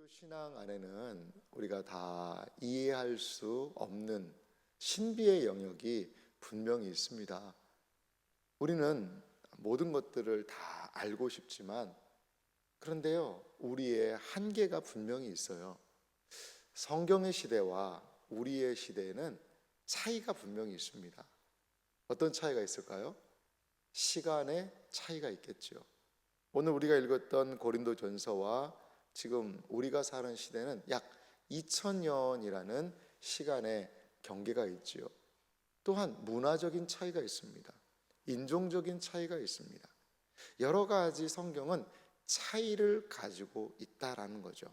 기독교 신앙 안에는 우리가 다 이해할 수 없는 신비의 영역이 분명히 있습니다. 우리는 모든 것들을 다 알고 싶지만, 그런데요, 우리의 한계가 분명히 있어요. 성경의 시대와 우리의 시대에는 차이가 분명히 있습니다. 어떤 차이가 있을까요? 시간의 차이가 있겠죠. 오늘 우리가 읽었던 고린도전서와 지금 우리가 사는 시대는 약 2000년이라는 시간의 경계가 있지요. 또한 문화적인 차이가 있습니다. 인종적인 차이가 있습니다. 여러 가지 성경은 차이를 가지고 있다라는 거죠.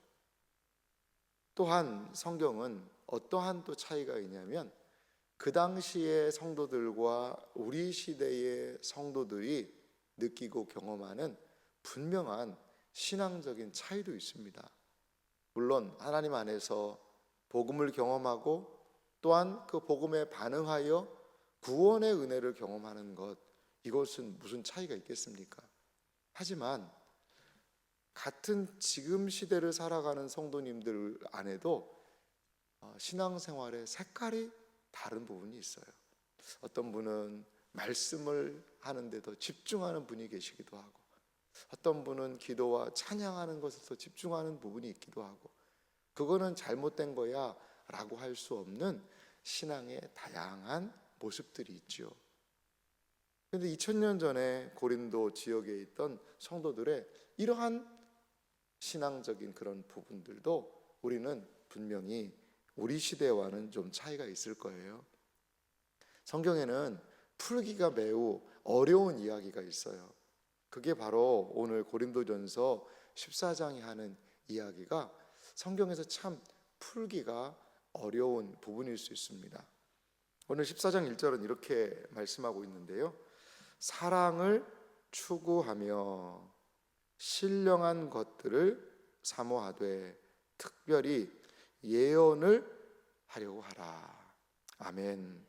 또한 성경은 어떠한 또 차이가 있냐면, 그 당시의 성도들과 우리 시대의 성도들이 느끼고 경험하는 분명한 신앙적인 차이도 있습니다. 물론 하나님 안에서 복음을 경험하고 또한 그 복음에 반응하여 구원의 은혜를 경험하는 것, 이것은 무슨 차이가 있겠습니까? 하지만 같은 지금 시대를 살아가는 성도님들 안에도 신앙생활의 색깔이 다른 부분이 있어요. 어떤 분은 말씀을 하는데 더 집중하는 분이 계시기도 하고, 어떤 분은 기도와 찬양하는 것에 더 집중하는 부분이 있기도 하고, 그거는 잘못된 거야 라고 할 수 없는 신앙의 다양한 모습들이 있죠. 그런데 2000년 전에 고린도 지역에 있던 성도들의 이러한 신앙적인 그런 부분들도 우리는 분명히 우리 시대와는 좀 차이가 있을 거예요. 성경에는 풀기가 매우 어려운 이야기가 있어요. 그게 바로 오늘 고린도전서 14장이 하는 이야기가 성경에서 참 풀기가 어려운 부분일 수 있습니다. 오늘 14장 1절은 이렇게 말씀하고 있는데요. 사랑을 추구하며 신령한 것들을 사모하되 특별히 예언을 하려고 하라. 아멘.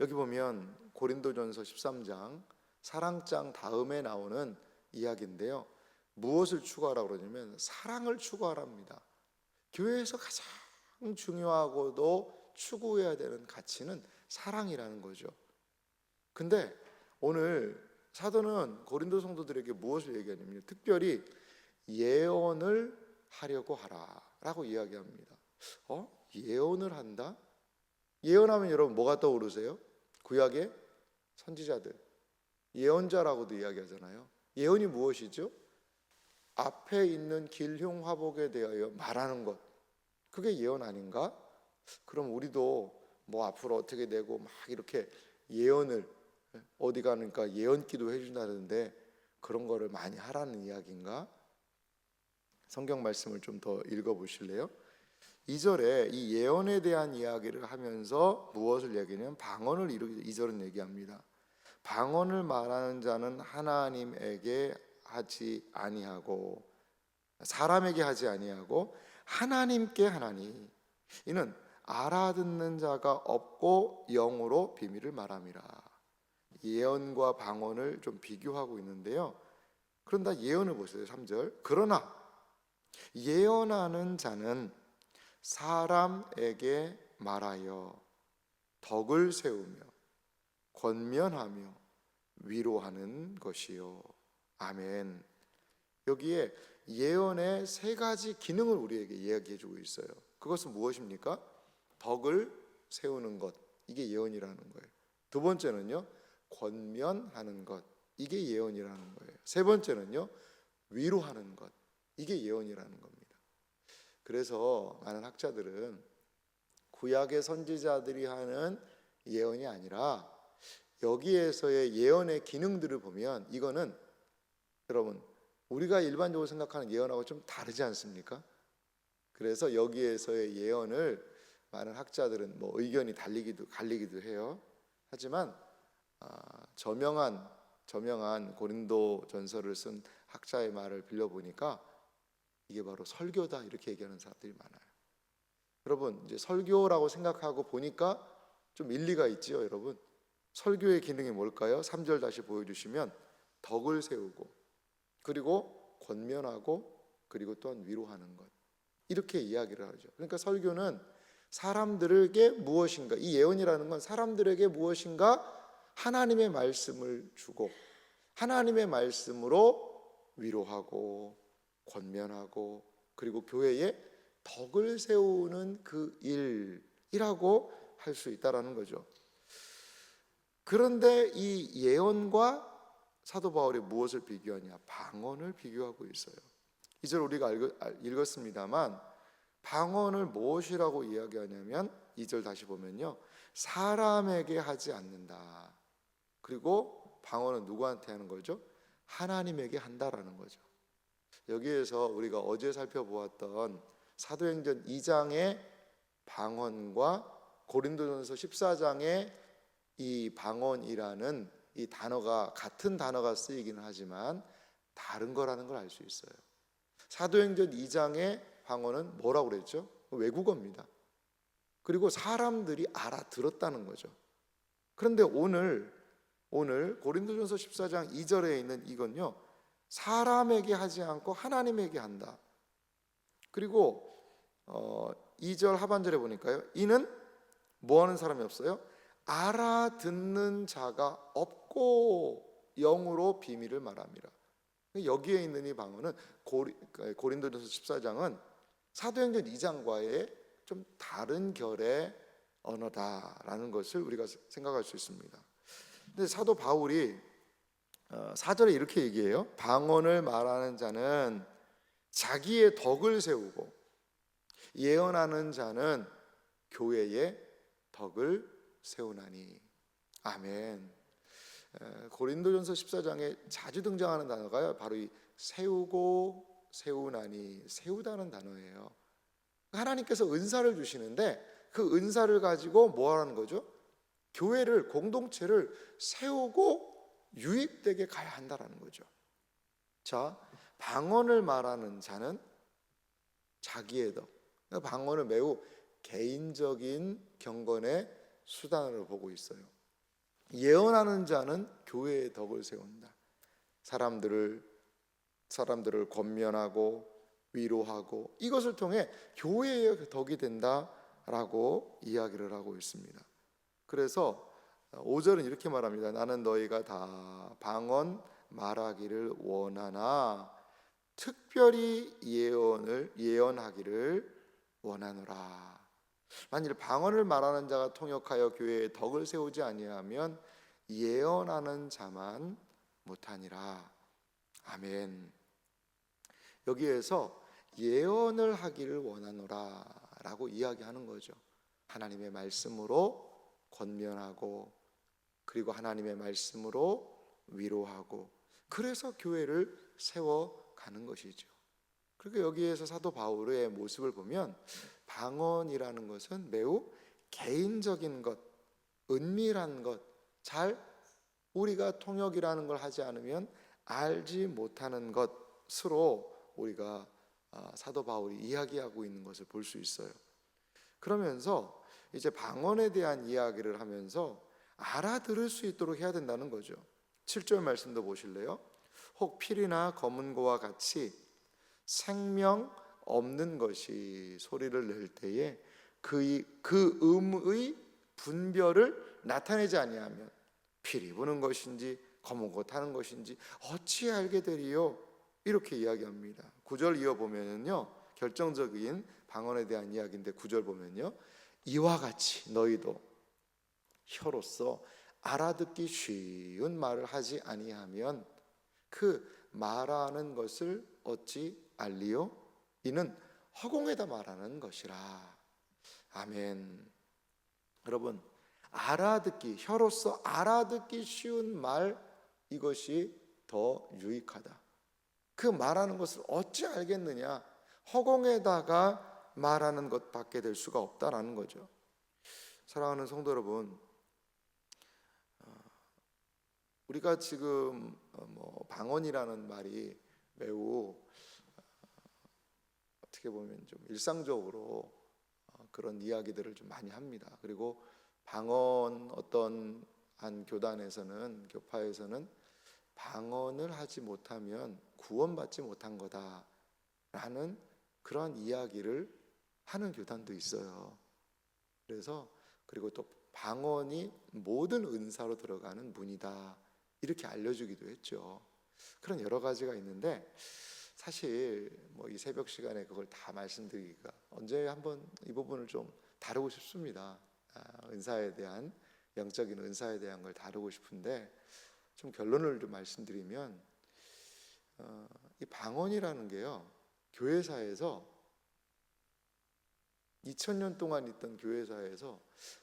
여기 보면 고린도전서 13장 사랑장 다음에 나오는 이야기인데요, 무엇을 추구하라고 그러냐면 사랑을 추구하랍니다. 교회에서 가장 중요하고도 추구해야 되는 가치는 사랑이라는 거죠. 근데 오늘 사도는 고린도 성도들에게 무엇을 얘기하냐면 특별히 예언을 하려고 하라 라고 이야기합니다. 예언을 한다? 예언하면 여러분 뭐가 떠오르세요? 구약의 선지자들, 예언자라고도 이야기하잖아요. 예언이 무엇이죠? 앞에 있는 길흉화복에 대하여 말하는 것, 그게 예언 아닌가? 그럼 우리도 뭐 앞으로 어떻게 되고 막 이렇게 예언을, 어디 가니까 예언기도 해준다는데 그런 거를 많이 하라는 이야기인가? 성경 말씀을 좀 더 읽어보실래요? 2절에 이 예언에 대한 이야기를 하면서 무엇을 얘기하냐면 방언을 이루기, 2절은 얘기합니다. 방언을 말하는 자는 하나님에게 하지 아니하고 사람에게 하지 아니하고 하나님께 하나니, 이는 알아듣는 자가 없고 영으로 비밀을 말함이라. 예언과 방언을 좀 비교하고 있는데요, 그런다 예언을 보세요. 3절, 그러나 예언하는 자는 사람에게 말하여 덕을 세우며 권면하며 위로하는 것이요. 아멘. 여기에 예언의 세 가지 기능을 우리에게 이야기해 주고 있어요. 그것은 무엇입니까? 덕을 세우는 것, 이게 예언이라는 거예요. 두 번째는요, 권면하는 것, 이게 예언이라는 거예요. 세 번째는요, 위로하는 것, 이게 예언이라는 겁니다. 그래서 많은 학자들은 구약의 선지자들이 하는 예언이 아니라 여기에서의 예언의 기능들을 보면 이거는 여러분 우리가 일반적으로 생각하는 예언하고 좀 다르지 않습니까? 그래서 여기에서의 예언을 많은 학자들은 뭐 의견이 갈리기도 해요. 하지만 저명한 고린도 전서를 쓴 학자의 말을 빌려보니까 이게 바로 설교다, 이렇게 얘기하는 사람들이 많아요. 여러분 이제 설교라고 생각하고 보니까 좀 일리가 있지요. 여러분 설교의 기능이 뭘까요? 3절 다시 보여주시면 덕을 세우고 그리고 권면하고 그리고 또한 위로하는 것, 이렇게 이야기를 하죠. 그러니까 설교는 사람들에게 무엇인가, 이 예언이라는 건 사람들에게 무엇인가 하나님의 말씀을 주고 하나님의 말씀으로 위로하고 권면하고 그리고 교회에 덕을 세우는 그 일이라고 할 수 있다라는 거죠. 그런데 이 예언과 사도 바울이 무엇을 비교하냐? 방언을 비교하고 있어요. 이절 우리가 읽었습니다만 방언을 무엇이라고 이야기하냐면 2절 다시 보면요, 사람에게 하지 않는다. 그리고 방언은 누구한테 하는 거죠? 하나님에게 한다라는 거죠. 여기에서 우리가 어제 살펴보았던 사도행전 2장의 방언과 고린도전서 14장의 이 방언이라는 이 단어가 같은 단어가 쓰이기는 하지만 다른 거라는 걸 알 수 있어요. 사도행전 2장의 방언은 뭐라고 그랬죠? 외국어입니다. 그리고 사람들이 알아들었다는 거죠. 그런데 오늘 고린도전서 14장 2절에 있는 이건요, 사람에게 하지 않고 하나님에게 한다. 그리고 2절 하반절에 보니까요, 이는 뭐 하는 사람이 없어요? 알아듣는 자가 없고 영으로 비밀을 말합니다. 여기에 있는 이 방언은 고린도전서 14장은 사도행전 2장과의 좀 다른 결의 언어다라는 것을 우리가 생각할 수 있습니다. 근데 사도 바울이 4절에 이렇게 얘기해요. 방언을 말하는 자는 자기의 덕을 세우고 예언하는 자는 교회의 덕을 세우나니. 아멘. 고린도전서 14장에 자주 등장하는 단어가요, 바로 이 세우고 세우나니, 세우다는 단어예요. 하나님께서 은사를 주시는데 그 은사를 가지고 뭐 하는 거죠? 교회를, 공동체를 세우고 유익되게 가야 한다라는 거죠. 자, 방언을 말하는 자는 자기의 덕, 방언을 매우 개인적인 경건의 수단으로 보고 있어요. 예언하는 자는 교회의 덕을 세운다. 사람들을 권면하고 위로하고 이것을 통해 교회의 덕이 된다라고 이야기를 하고 있습니다. 그래서 5절은 이렇게 말합니다. 나는 너희가 다 방언 말하기를 원하나 특별히 예언하기를 원하노라. 만일 방언을 말하는 자가 통역하여 교회의 덕을 세우지 아니하면 예언하는 자만 못하니라. 아멘. 여기에서 예언을 하기를 원하노라 라고 이야기하는 거죠. 하나님의 말씀으로 권면하고 그리고 하나님의 말씀으로 위로하고 그래서 교회를 세워가는 것이죠. 그리고 여기에서 사도 바울의 모습을 보면 방언이라는 것은 매우 개인적인 것, 은밀한 것, 잘 우리가 통역이라는 걸 하지 않으면 알지 못하는 것으로 우리가 사도 바울이 이야기하고 있는 것을 볼 수 있어요. 그러면서 이제 방언에 대한 이야기를 하면서 알아들을 수 있도록 해야 된다는 거죠. 7절 말씀도 보실래요? 혹 필이나 검은고와 같이 생명 없는 것이 소리를 낼 때에 그 음의 분별을 나타내지 아니하면 필이 부는 것인지 검은고 타는 것인지 어찌 알게 되리요? 이렇게 이야기합니다. 9절 이어보면요, 결정적인 방언에 대한 이야기인데 9절 보면요, 이와 같이 너희도 혀로서 알아듣기 쉬운 말을 하지 아니하면 그 말하는 것을 어찌 알리요? 이는 허공에다 말하는 것이라. 아멘. 여러분, 알아듣기, 혀로서 알아듣기 쉬운 말, 이것이 더 유익하다. 그 말하는 것을 어찌 알겠느냐? 허공에다가 말하는 것밖에 될 수가 없다라는 거죠. 사랑하는 성도 여러분, 우리가 지금 방언이라는 말이 매우 어떻게 보면 좀 일상적으로 그런 이야기들을 좀 많이 합니다. 그리고 방언 어떤 한 교단에서는, 교파에서는 방언을 하지 못하면 구원받지 못한 거다, 라는 그러한 이야기를 하는 교단도 있어요. 그래서 그리고 또 방언이 모든 은사로 들어가는 문이다 이렇게 알려주기도 했죠. 그런 여러 가지가 있는데 사실 뭐 이 새벽 시간에 그걸 다 말씀드리기가 언제 한번 이 부분을 좀 다루고 싶습니다. 은사에 대한 영적인 은사에 대한 걸 다루고 싶은데 좀 결론을 좀 말씀드리면 이 방언이라는 게요 교회사에서 2000년 동안 있던 교회사에서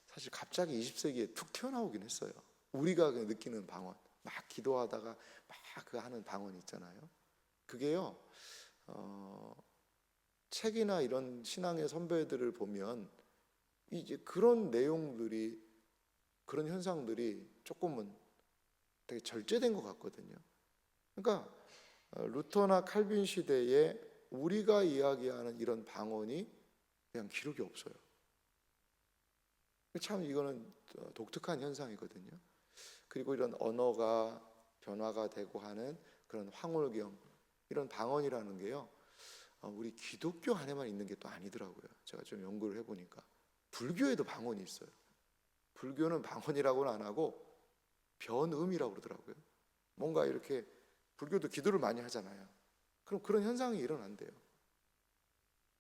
사실 갑자기 20세기에 툭 튀어나오긴 했어요. 우리가 느끼는 방언, 막 기도하다가 막 그 하는 방언 있잖아요. 그게요 책이나 이런 신앙의 선배들을 보면 이제 그런 내용들이 그런 현상들이 조금은 되게 절제된 것 같거든요. 그러니까 루터나 칼빈 시대에 우리가 이야기하는 이런 방언이 그냥 기록이 없어요. 참 이거는 독특한 현상이거든요. 그리고 이런 언어가 변화가 되고 하는 그런 황홀경 이런 방언이라는 게요 우리 기독교 안에만 있는 게 또 아니더라고요. 제가 좀 연구를 해보니까 불교에도 방언이 있어요. 불교는 방언이라고는 안 하고 변음이라고 그러더라고요. 뭔가 이렇게 불교도 기도를 많이 하잖아요. 그럼 그런 현상이 일어난대요.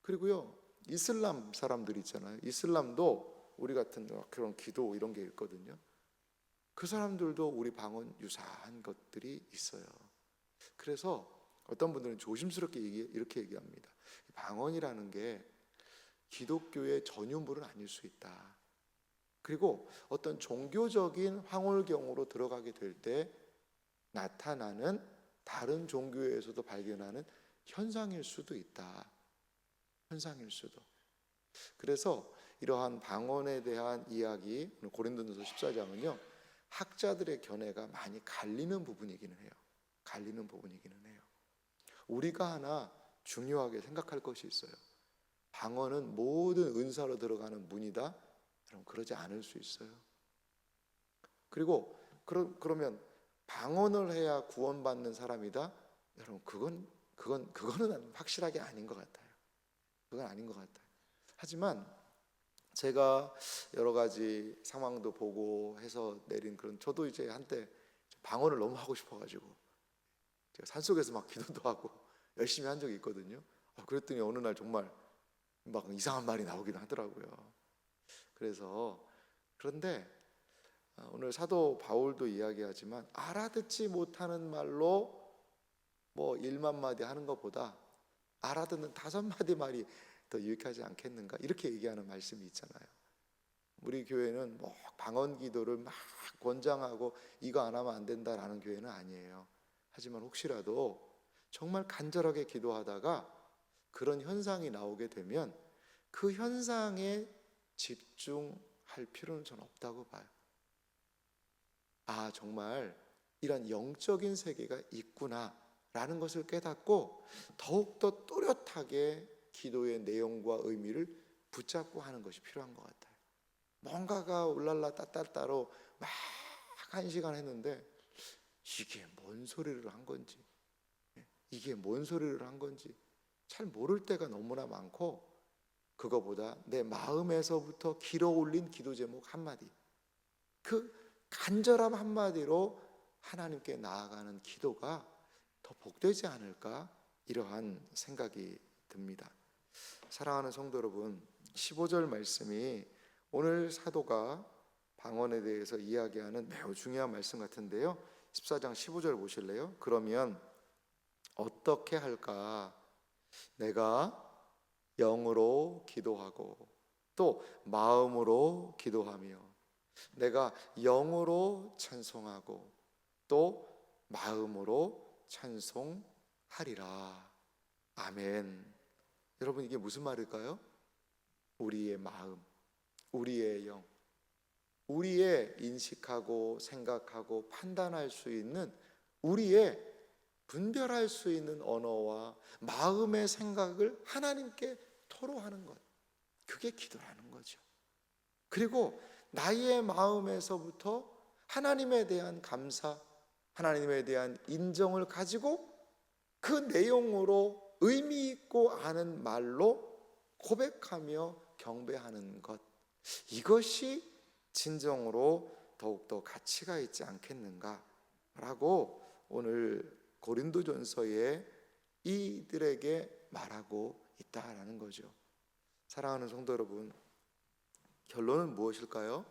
그리고요 이슬람 사람들 있잖아요. 이슬람도 우리 같은 그런 기도 이런 게 있거든요. 그 사람들도 우리 방언 유사한 것들이 있어요. 그래서 어떤 분들은 조심스럽게 이렇게 얘기합니다. 방언이라는 게 기독교의 전유물은 아닐 수 있다. 그리고 어떤 종교적인 황홀경으로 들어가게 될 때 나타나는 다른 종교에서도 발견하는 현상일 수도 있다. 현상일 수도. 그래서 이러한 방언에 대한 이야기 고린도전서 14장은요 학자들의 견해가 많이 갈리는 부분이기는 해요. 갈리는 부분이기는 해요. 우리가 하나 중요하게 생각할 것이 있어요. 방언은 모든 은사로 들어가는 문이다. 여러분 그러지 않을 수 있어요. 그리고 그러면 방언을 해야 구원받는 사람이다. 여러분 그거는 확실하게 아닌 것 같아요. 그건 아닌 것 같아요. 하지만 제가 여러 가지 상황도 보고 해서 내린 그런 저도 이제 한때 방언을 너무 하고 싶어가지고 제가 산속에서 막 기도도 하고 열심히 한 적이 있거든요. 그랬더니 어느 날 정말 막 이상한 말이 나오긴 하더라고요. 그런데 오늘 사도 바울도 이야기하지만 알아듣지 못하는 말로 뭐 1만 마디 하는 것보다 알아듣는 5마디 말이 더 유익하지 않겠는가 이렇게 얘기하는 말씀이 있잖아요. 우리 교회는 뭐 방언 기도를 막 권장하고 이거 안 하면 안 된다라는 교회는 아니에요. 하지만 혹시라도 정말 간절하게 기도하다가 그런 현상이 나오게 되면 그 현상에 집중할 필요는 전 없다고 봐요. 정말 이런 영적인 세계가 있구나라는 것을 깨닫고 더욱더 또렷하게 기도의 내용과 의미를 붙잡고 하는 것이 필요한 것 같아요. 뭔가가 울랄라 따따따로 막 1시간 했는데 이게 뭔 소리를 한 건지 이게 뭔 소리를 한 건지 잘 모를 때가 너무나 많고 그거보다 내 마음에서부터 길어 올린 기도 제목 한마디 그 간절함 한마디로 하나님께 나아가는 기도가 더 복되지 않을까 이러한 생각이 듭니다. 사랑하는 성도 여러분 15절 말씀이 오늘 사도가 방언에 대해서 이야기하는 매우 중요한 말씀 같은데요 14장 15절 보실래요? 그러면 어떻게 할까? 내가 영으로 기도하고 또 마음으로 기도하며 내가 영으로 찬송하고 또 마음으로 찬송하리라. 아멘. 여러분 이게 무슨 말일까요? 우리의 마음, 우리의 영, 우리의 인식하고 생각하고 판단할 수 있는 우리의 분별할 수 있는 언어와 마음의 생각을 하나님께 토로하는 것 그게 기도라는 거죠. 그리고 나의 마음에서부터 하나님에 대한 감사, 하나님에 대한 인정을 가지고 그 내용으로 의미 있고 아는 말로 고백하며 경배하는 것, 이것이 진정으로 더욱더 가치가 있지 않겠는가라고 오늘 고린도전서에 이들에게 말하고 있다라는 거죠. 사랑하는 성도 여러분, 결론은 무엇일까요?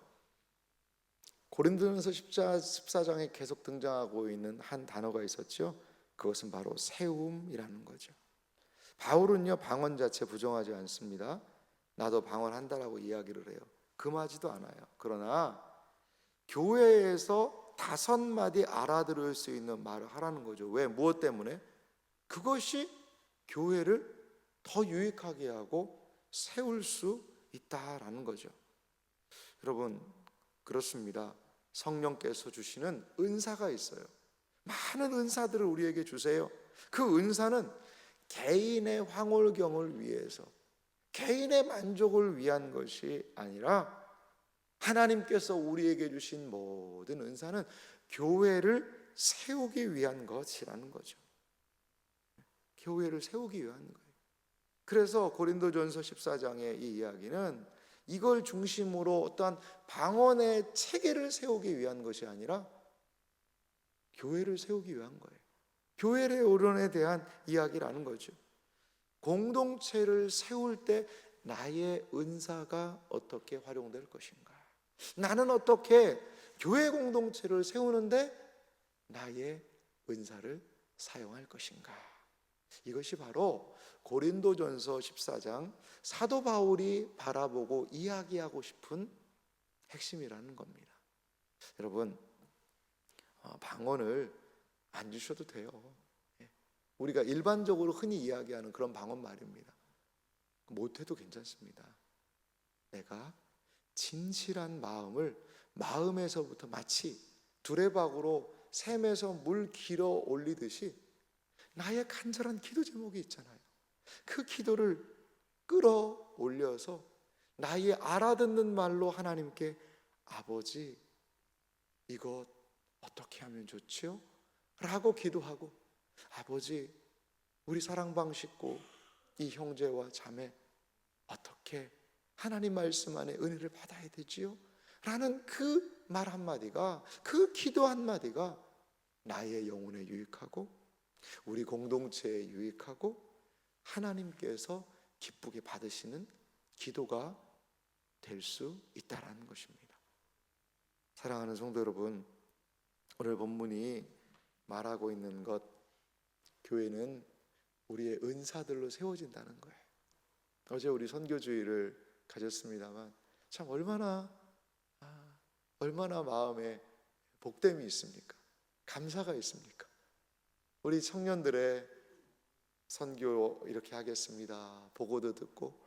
고린도전서 14장에 계속 등장하고 있는 한 단어가 있었죠. 그것은 바로 세움이라는 거죠. 바울은요, 방언 자체 부정하지 않습니다. 나도 방언한다라고 이야기를 해요. 금하지도 않아요. 그러나 교회에서 5마디 알아들을 수 있는 말을 하라는 거죠. 왜? 무엇 때문에? 그것이 교회를 더 유익하게 하고 세울 수 있다라는 거죠. 여러분, 그렇습니다. 성령께서 주시는 은사가 있어요. 많은 은사들을 우리에게 주세요. 그 은사는 개인의 황홀경을 위해서, 개인의 만족을 위한 것이 아니라 하나님께서 우리에게 주신 모든 은사는 교회를 세우기 위한 것이라는 거죠. 교회를 세우기 위한 거예요. 그래서 고린도전서 14장의 이 이야기는 이걸 중심으로 어떠한 방언의 체계를 세우기 위한 것이 아니라 교회를 세우기 위한 거예요. 교회의 오론에 대한 이야기라는 거죠. 공동체를 세울 때 나의 은사가 어떻게 활용될 것인가? 나는 어떻게 교회 공동체를 세우는데 나의 은사를 사용할 것인가? 이것이 바로 고린도전서 14장 사도 바울이 바라보고 이야기하고 싶은 핵심이라는 겁니다. 여러분, 방언을 안 주셔도 돼요. 우리가 일반적으로 흔히 이야기하는 그런 방언 말입니다. 못해도 괜찮습니다. 내가 진실한 마음을 마음에서부터 마치 두레박으로 샘에서 물 길어 올리듯이 나의 간절한 기도 제목이 있잖아요. 그 기도를 끌어올려서 나의 알아듣는 말로 하나님께 아버지, 이것 어떻게 하면 좋지요? 라고 기도하고, 아버지, 우리 사랑방 식구 이 형제와 자매 어떻게 하나님 말씀 안에 은혜를 받아야 되지요? 라는 그 말 한마디가, 그 기도 한마디가 나의 영혼에 유익하고 우리 공동체에 유익하고 하나님께서 기쁘게 받으시는 기도가 될 수 있다라는 것입니다. 사랑하는 성도 여러분, 오늘 본문이 말하고 있는 것, 교회는 우리의 은사들로 세워진다는 거예요. 어제 우리 선교주의를 가졌습니다만 참 얼마나 마음에 복됨이 있습니까? 감사가 있습니까? 우리 청년들의 선교 이렇게 하겠습니다. 보고도 듣고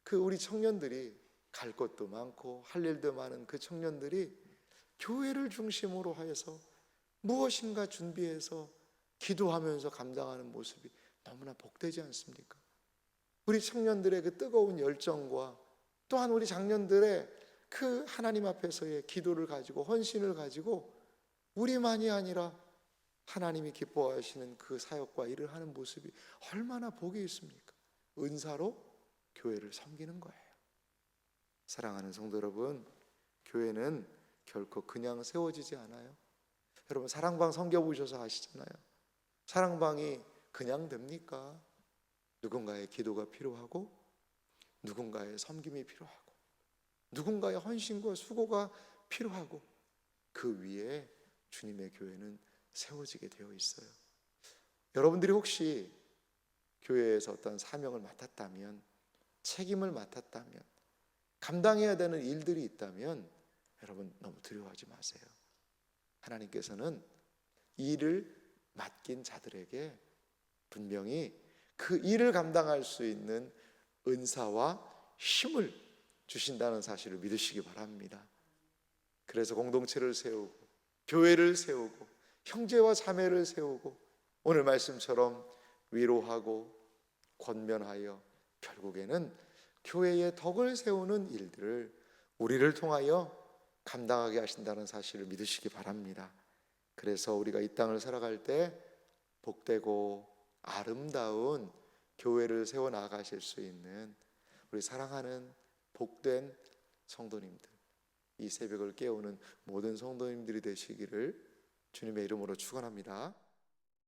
그 우리 청년들이 갈 곳도 많고 할 일도 많은 그 청년들이 교회를 중심으로 하여서 무엇인가 준비해서 기도하면서 감당하는 모습이 너무나 복되지 않습니까? 우리 청년들의 그 뜨거운 열정과 또한 우리 장년들의 그 하나님 앞에서의 기도를 가지고 헌신을 가지고 우리만이 아니라 하나님이 기뻐하시는 그 사역과 일을 하는 모습이 얼마나 복이 있습니까? 은사로 교회를 섬기는 거예요. 사랑하는 성도 여러분, 교회는 결코 그냥 세워지지 않아요. 여러분, 사랑방 섬겨보셔서 아시잖아요. 사랑방이 그냥 됩니까? 누군가의 기도가 필요하고 누군가의 섬김이 필요하고 누군가의 헌신과 수고가 필요하고 그 위에 주님의 교회는 세워지게 되어 있어요. 여러분들이 혹시 교회에서 어떤 사명을 맡았다면, 책임을 맡았다면, 감당해야 되는 일들이 있다면 여러분 너무 두려워하지 마세요. 하나님께서는 일을 맡긴 자들에게 분명히 그 일을 감당할 수 있는 은사와 힘을 주신다는 사실을 믿으시기 바랍니다. 그래서 공동체를 세우고 교회를 세우고 형제와 자매를 세우고 오늘 말씀처럼 위로하고 권면하여 결국에는 교회의 덕을 세우는 일들을 우리를 통하여 감당하게 하신다는 사실을 믿으시기 바랍니다. 그래서 우리가 이 땅을 살아갈 때 복되고 아름다운 교회를 세워 나가실 수 있는 우리 사랑하는 복된 성도님들, 이 새벽을 깨우는 모든 성도님들이 되시기를 주님의 이름으로 축원합니다.